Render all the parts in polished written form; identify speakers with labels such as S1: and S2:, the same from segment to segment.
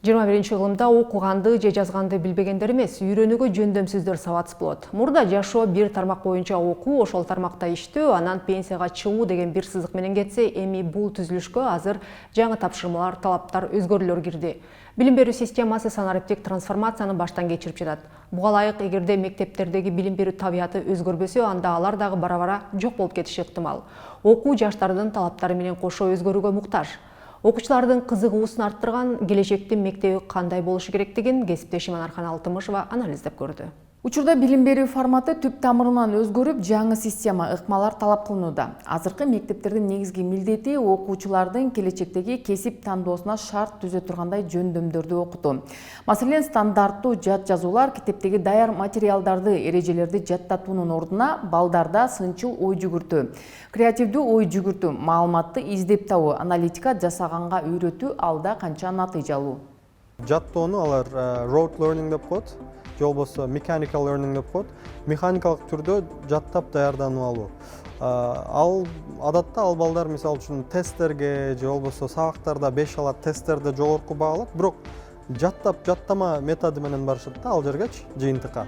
S1: 21 кылымда окуганды же жазганды билбегендер эмес, үйрөнүүгө жөндөмсүздөр сабатсыз болот. Мурда жашоо бир тармак боюнча окуу, ошол тармакта иштөө, анан пенсияга чыгуу деген бир сызык менен кетсе, эми бул түзүлүшкө азыр жаңы тапшырмалар, талаптар, өзгөрүүлөр кирди. Билим берүү системасы санариптик трансформацияны баштан кечирип жатат. Буга ылайык, эгерде мектептердеги билим берүү табияты өзгөрбөсө, анда алар дагы бара-бара жок болуп кетиши ыктымал. Окуу жаштардын талаптары менен кошо өзгөрүүгө муктаж. Окуучулардын кызыгуусун арттырган келечектин мектеби кандай болушу керектигин кесиптешим Анархан Алтымышева анализдеп көрдү.
S2: Учурда билим берүү форматы түп тамырынан өзгөрүп, жаңы система, ыкмалар талап кылынууда. Азыркы мектептердин негизги милдети окуучулардын келечектеги кесип тандоосуна шарт түзө тургандай жөндөмдөрдү окутуу. Маселен, стандарттуу жат жазуулар, китептеги даяр материалдарды, эрежелерди жаттатуунун ордуна балдарда сынчыл ой жүгүртүү, креативдүү ой жүгүртүү, маалыматты издеп табуу, аналитика жасаганга үйрөтүү алда канча натыйжалуу.
S3: Жаттоону алар rote learning деп коет. Же болбосо mechanical learning деп коет. Механикалык түрдө жаттап даярданып алуу. Адатта ал балдар мисалы үчүн тесттерге же болбосо сабактарда 5 алат, тесттерде жогорку баа алат, бирок жаттама методу менен барышат да ал жергечи жыйынтыкка.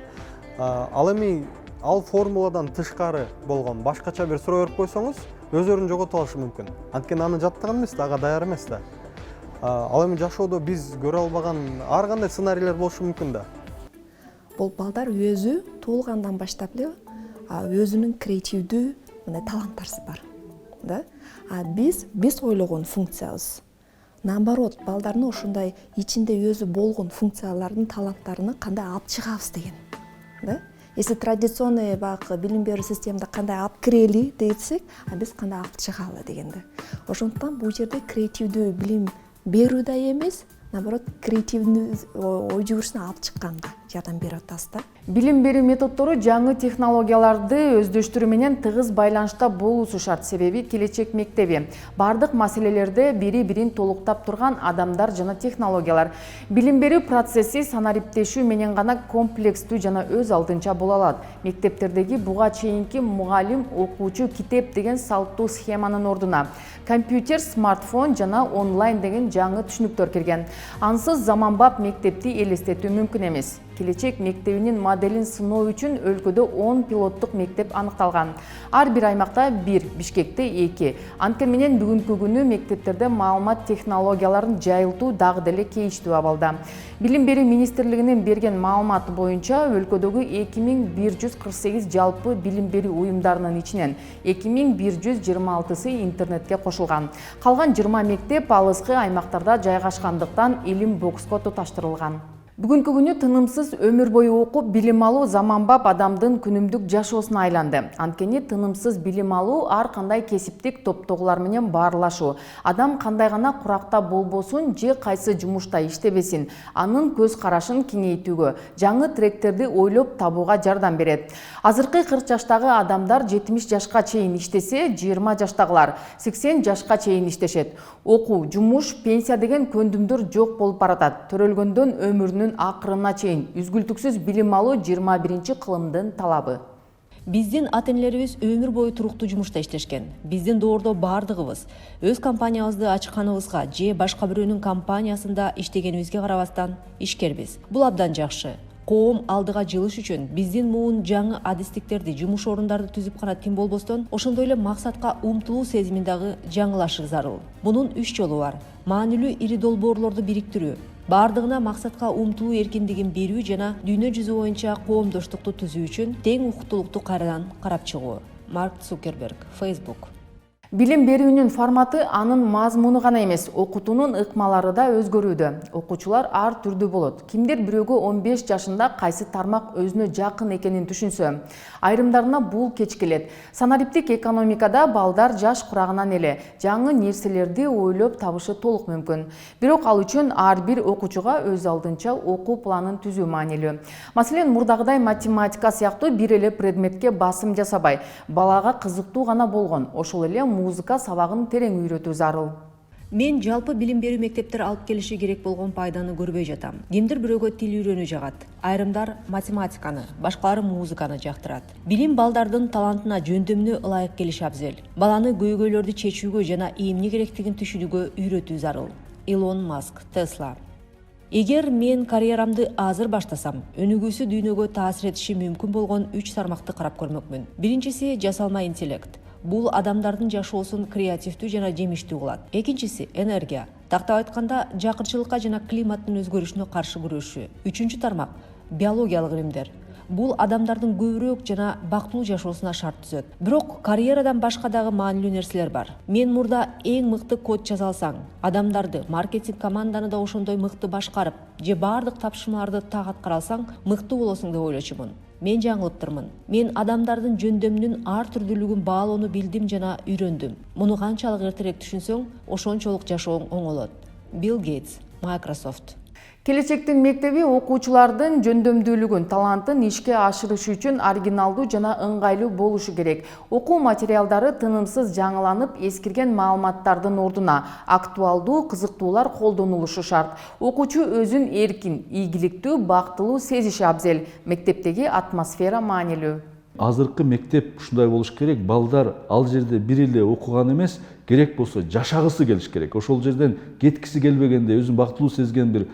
S3: Ал эми ал формуладан тышкары болгон башкача бир суроо берип койсоңуз, өзөрүн жоготуп алышы мүмкүн. Анткени аны жаттаган эмес да, ага даяр эмес да. Ал эми жашоодо биз көрө албаган ар кандай сценарийлер болушу мүмкүн да.
S4: Бул балдар өзү туулгандан баштап эле өзүнүн креативдүү таланттары бар. Да? Биз ойлогон функциябыз. Наоборот, балдардын ошондой ичинде өзү болгон функциялардын таланттарын кандай алып чыгабыз деген. Да? Если традиционный билим берүү системада кандай алып кирели десек, биз кандай алып чыгалы дегенде. Ошондуктан бул жерде креативдүү билим берүү да эмес, наоборот, креативдүү ой жүгүрүшүн алып чыкканга жардам берип атабыз да.
S2: Билим берүү методдору жаңы технологияларды өздөштүрүү менен тыгыз байланышта болуусу шарт. Себеби келечек мектеби бардык маселелерде бири-бирин толуктап турган адамдар жана технологиялар. Билим берүү процесси санариптешүү менен гана комплекстүү жана өз алдынча боло алат. Мектептердеги буга чейинки мугалим, окуучу, китеп деген салттуу схеманын ордуна компьютер, смартфон жана онлайн деген жаңы түшүнүктөр кирген. Ансыз заманбап мектепти элестетүү мүмкүн эмес. Келечек мектебинин моделин сыноо үчүн өлкөдө 10 пилоттук мектеп аныкталган. Ар бир аймакта 1, Бишкекте 2. Анткени менен бүгүнкү күнү мектептерде маалымат технологияларын жайылтуу дагы деле кейиштүү абалда. Билим берүү министрлигинин берген маалыматы боюнча өлкөдөгү 2148 жалпы билим берүү уюмдарынын ичинен 2126сы интернетке кошулган. Калган 20 мектеп алыскы аймактарда жайгашкандыктан илим бокско туташтырылган. Бүгүнкү күнү тынымсыз өмүр бою окуп билим алуу заманбап адамдын күнүмдүк жашоосуна айланды. Анткени тынымсыз билим алуу ар кандай кесиптик топтогулар менен баарлашуу. Адам кандай гана куракта болбосун же кайсы жумушта иштебесин, анын көз карашын кеңейтүүгө, жаңы тректерди ойлоп табууга жардам берет. Азыркы 40 жаштагы адамдар 70 жашка чейин иштесе, 20 жаштагылар 80 жашка чейин иштешет. Окуу, жумуш, пенсия деген көндүмдөр жок болуп баратат. Төрөлгөндөн өмүрүнүн акырына чейин үзгүлтүксүз билим алуу 21 кылымдын талабы.
S5: Биздин ата-энелерибиз өмүр бою туруктуу жумушта иштешкен. Биздин доордо бардыгыбыз өз компаниябызды ачканыбызга же башка бирөөнүн компаниясында иштегенибизге карабастан ишкербиз. Бул абдан жакшы. Коом алдыга жылыш үчүн биздин муун жаңы адистиктерди, жумуш орундарды түзүп гана тим болбостон, ошондой эле максатка умтулуу сезимин дагы жаңылашы зарыл. Бунун 3 жолу бар. Маанилүү ири долбоорлорду бириктирүү, бардыгына максатка умтулуу эркиндигин берүү жана дүйнө жүзү боюнча коомдоштукту түзүү үчүн тең укуктуулукту кайрадан карап чыгуу. Марк Цукерберг, Facebook.
S2: Билим берүүнүн форматы анын мазмуну гана эмес, окутуунун ыкмалары да өзгөрүүдө. Окуучулар ар түрдүү болот. Кимдир бирөөгө 15 жашында кайсы тармак өзүнө жакын экенин түшүнсө, айрымдарына бул кеч келет. Санариптик экономикада балдар жаш курагынан эле жаңы нерселерди ойлоп табышы толук мүмкүн. Бирок ал үчүн ар бир окуучуга өз алдынча окуу планын түзүү маанилүү. Маселен, мурдагыдай математика сыяктуу бир эле предметке басым жасабай, балага кызыктуу гана болгон, ошол эле музыка сабагын терең үйрөтүү зарыл.
S5: Мен жалпы билим берүү мектептер алып келиши керек болгон пайданы көрбөй жатам. Кимдир бирөөгө тил үйрөнүү жагат. Айрымдар математиканы, башкалары музыканы жактырат. Билим балдардын талантына, жөндөмүнө ылайык келиши абзел. Баланы көйгөйлөрдү чечүүгө жана эмне керектигин түшүнүүгө үйрөтүү зарыл. Илон Маск, Tesla. Эгер мен карьерамды азыр баштасам, өнүгүүсү дүйнөгө таасир этиши мүмкүн болгон 3 тармакты карап көрмөкмүн. Биринчиси жасалма интеллект. Бул адамдардын жашоосун креативдүү жана жемиштүү кылат. Экинчиси энергия. Тактап айтканда, жакырчылыкка жана климаттын өзгөрүшүнө каршы күрөшүү. Үчүнчү тармак биологиялык илимдер. Бул адамдардын көбүрөөк жана бактылуу жашоосуна шарт түзөт. Бирок карьерадан башка дагы маанилүү нерселер бар. Мен мурда эң мыкты код жаза алсаң, адамдарды, маркетинг команданы да ошондой мыкты башкарып, же баардык тапшырмаларды так аткара алсаң, мыкты болосуң деп ойлочумун. Мен жаңылыптырмын. Мен адамдардын жөндөмүнүн ар түрдүүлүгүн баалоону билдим жана үйрөндүм. Муну канчалык эртерээк түшүнсөң, ошончолук жашооң оңолот. Билл Гейтс, Microsoft.
S2: Келечектин мектеби окуучулардын жөндөмдүүлүгүн, талантын ишке ашырышы үчүн оригиналдуу жана ыңгайлуу болушу керек. Окуу материалдары тынымсыз жаңыланып, эскирген маалыматтардын ордуна актуалдуу, кызыктуулар колдонулушу шарт. Окуучу өзүн эркин, ийгиликтүү, бактылуу сезиши абзел. Мектептеги атмосфера маанилүү.
S6: Азыркы мектеп ушундай болуш керек. Балдар ал жерде бир эле окуган эмес, керек болсо жашагысы келиш керек. Ошол жерден кеткиси келбегенде, өзүн бактылуу сезген бир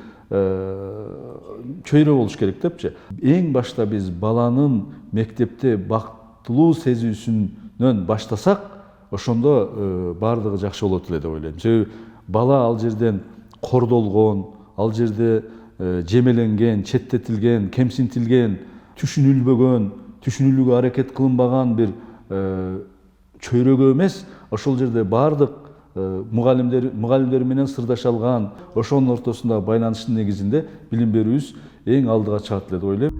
S6: чөйрө болуш керек депчи. Эң башта биз баланын мектепте бактылуу сезүүсүнөн баштасак, ошондо баардыгы жакшы болот эле деп ойлойм. Себеби бала ал жерден кордолгон, ал жерде жемеленген, четтетилген, кемсинтилген, түшүнүлбөгөн, түшүнүлүүгө аракет кылынбаган бир чөйрөгө эмес, ошол жерде баардык мугалимдер менен сырдаша алган, ошонун ортосунда байланыштын негизинде билим берүүбүз эң алдыга чыгат эле деп ойлойм.